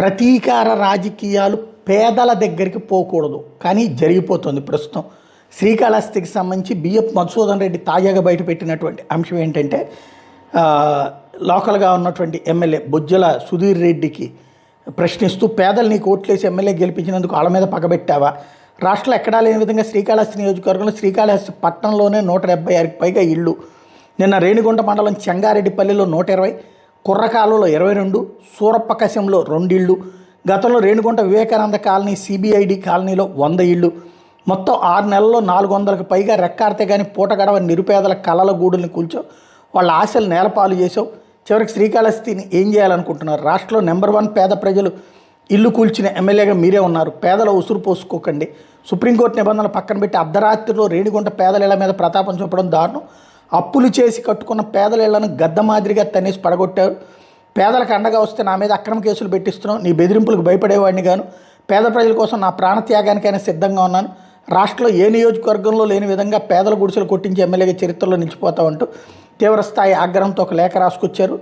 ప్రతీకార రాజకీయాలు పేదల దగ్గరికి పోకూడదు, కానీ జరిగిపోతుంది ప్రస్తుతం. శ్రీకాళహస్తికి సంబంధించి బిఎఫ్ మధుసూదన్ రెడ్డి తాజాగా బయటపెట్టినటువంటి అంశం ఏంటంటే, లోకల్గా ఉన్నటువంటి ఎమ్మెల్యే బొజ్జల సుధీర్ రెడ్డికి ప్రశ్నిస్తూ, పేదలు నీకు ఓట్లేసి ఎమ్మెల్యే గెలిపించినందుకు వాళ్ళ మీద పగబెట్టావా? రాష్ట్రంలో ఎక్కడా లేని విధంగా శ్రీకాళహస్తి నియోజకవర్గంలో శ్రీకాళహస్తి పట్టణంలోనే 176కి పైగా ఇళ్ళు. నిన్న రేణిగుంట మండలం చెంగారెడ్డిపల్లిలో 120, కుర్రకాలువలో 22, సూరప్పకశంలో 2 ఇళ్ళు, గతంలో రేణిగుంట వివేకానంద కాలనీ సిబిఐడి కాలనీలో 100 ఇళ్ళు. మొత్తం 6 నెలల్లో 400కు పైగా రెక్కాడితే కానీ పూట గడవ నిరుపేదల కలల గూడుల్ని కూల్చో, వాళ్ళ ఆశలు నేలపాలు చేసావు. చివరికి శ్రీకాళహస్తిని ఏం చేయాలనుకుంటున్నారు? రాష్ట్రంలో నెంబర్ 1 పేద ప్రజలు ఇల్లు కూల్చిన ఎమ్మెల్యేగా మీరే ఉన్నారు. పేదల ఉసురు పోసుకోకండి. సుప్రీంకోర్టు నిబంధనలు పక్కన పెట్టి అర్ధరాత్రిలో రేణిగుంట పేదల మీద ప్రతాపం చూపడం దారుణం. అప్పులు చేసి కట్టుకున్న పేదల ఇళ్లను గద్ద మాదిరిగా తన్నేసి పడగొట్టారు. పేదలకు అండగా వస్తే నా మీద అక్రమ కేసులు పెట్టిస్తున్నావు. నీ బెదిరింపులకు భయపడేవాడిని గాను. పేద ప్రజల కోసం నా ప్రాణత్యాగానికైనా సిద్ధంగా ఉన్నాను. రాష్ట్రంలో ఏ నియోజకవర్గంలో లేని విధంగా పేదల గుడిసెలు కొట్టించి ఎమ్మెల్యేగా చరిత్రలో నిలిచిపోతామంటూ తీవ్రస్థాయి ఆగ్రహంతో ఒక లేఖ రాసుకొచ్చారు.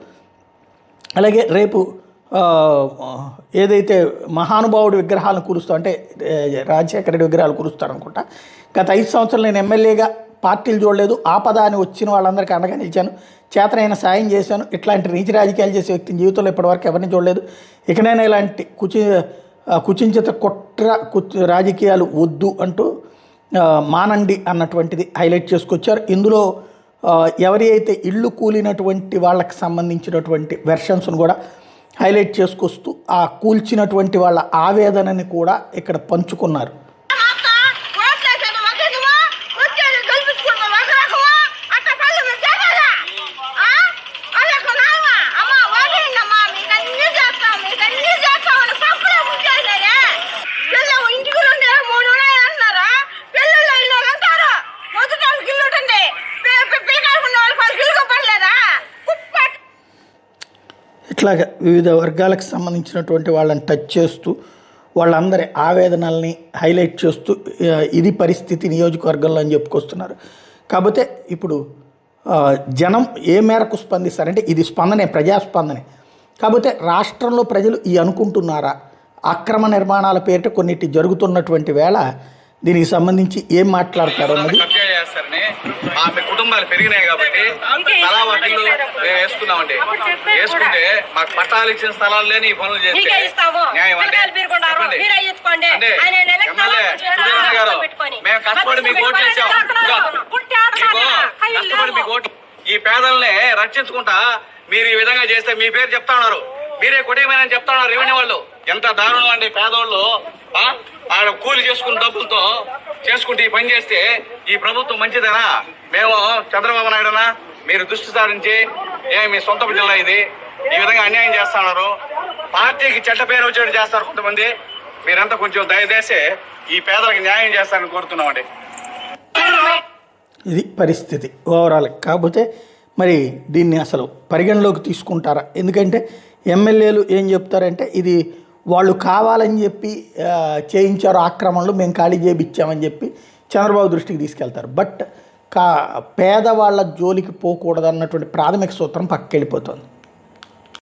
అలాగే రేపు ఏదైతే మహానుభావుడి విగ్రహాలను కూలుస్తాం అంటే రాజశేఖర రెడ్డి విగ్రహాలు కూలుస్తారనుకుంటా. గత 5 సంవత్సరాలు నేను ఎమ్మెల్యేగా పార్టీలు చూడలేదు, ఆపద అని వచ్చిన వాళ్ళందరికీ అండగా నిలిచాను, చేతనైన సాయం చేశాను. ఇట్లాంటి నీచి రాజకీయాలు చేసే వ్యక్తిని జీవితంలో ఇప్పటివరకు ఎవరిని చూడలేదు. ఇకనైనా ఇలాంటి కుచించిత రాజకీయాలు వద్దు అంటూ మానండి అన్నటువంటిది హైలైట్ చేసుకొచ్చారు. ఇందులో ఎవరి అయితే ఇళ్ళు కూలినటువంటి వాళ్ళకి సంబంధించినటువంటి వెర్షన్స్ను కూడా హైలైట్ చేసుకొస్తూ ఆ కూల్చినటువంటి వాళ్ళ ఆవేదనని కూడా ఇక్కడ పంచుకున్నారు. ఇట్లాగా వివిధ వర్గాలకు సంబంధించినటువంటి వాళ్ళని టచ్ చేస్తూ వాళ్ళందరి ఆవేదనల్ని హైలైట్ చేస్తూ ఇది పరిస్థితి నియోజకవర్గంలో అని చెప్పుకొస్తున్నారు. కాకపోతే ఇప్పుడు జనం ఏ మేరకు స్పందిస్తారంటే ఇది స్పందనే, ప్రజాస్పందనే. కాకపోతే రాష్ట్రంలో ప్రజలు అనుకుంటున్నారా? అక్రమ నిర్మాణాల పేరిట కొన్నిటి జరుగుతున్నటువంటి వేళ దీనికి సంబంధించి ఏం మాట్లాడతారు అన్నది. ఆమె కుటుంబాలు పెరిగినాయి కాబట్టి తలా వాటిల్లో మేము వేసుకున్నామండి. వేసుకుంటే మాకు పట్టాలు ఇచ్చిన స్థలాలు లేని ఈ పనులు చేస్తే న్యాయం అండి. ఎమ్మెల్యే సుధీరన్న గారు, మేము కష్టపడి మీకు ఓట్లు వేసాం. కష్టపడి మీకు ఓట్లు, ఈ పేదల్ని రక్షించుకుంటా మీరు ఈ విధంగా చేస్తే మీ పేరు చెప్తా ఉన్నారు, మీరే కొట్టేయమని చెప్తా ఉన్నారు రెవెన్యూ వాళ్ళు. ఎంత దారుణం అండి. పేదోళ్ళు ఆడ కూలి చేసుకున్న డబ్బులతో చేసుకుంటే ఈ పని చేస్తే ఈ ప్రభుత్వం మంచిదేనా? మేము చంద్రబాబు నాయుడునా మీరు దృష్టి సారించి మీ సొంత జిల్లా ఇది ఈ విధంగా అన్యాయం చేస్తా ఉన్నారు. పార్టీకి చెడ్డ పేరు వచ్చేట్టు చేస్తారు కొంతమంది. మీరంతా కొంచెం దయచేసి ఈ పేదలకు న్యాయం చేస్తారని కోరుతున్నామండి. ఇది పరిస్థితి ఓవరాల్. కాకపోతే మరి దీన్ని అసలు పరిగణలోకి తీసుకుంటారా? ఎందుకంటే ఎమ్మెల్యేలు ఏం చెప్తారంటే ఇది వాళ్ళు కావాలని చెప్పి చేయించారు ఆక్రమణలు, మేము ఖాళీ చేయించామని చెప్పి చంద్రబాబు దృష్టికి తీసుకెళ్తారు. బట్ పేదవాళ్ళ జోలికి పోకూడదన్నటువంటి ప్రాథమిక సూత్రం పక్కకెళ్ళిపోతుంది.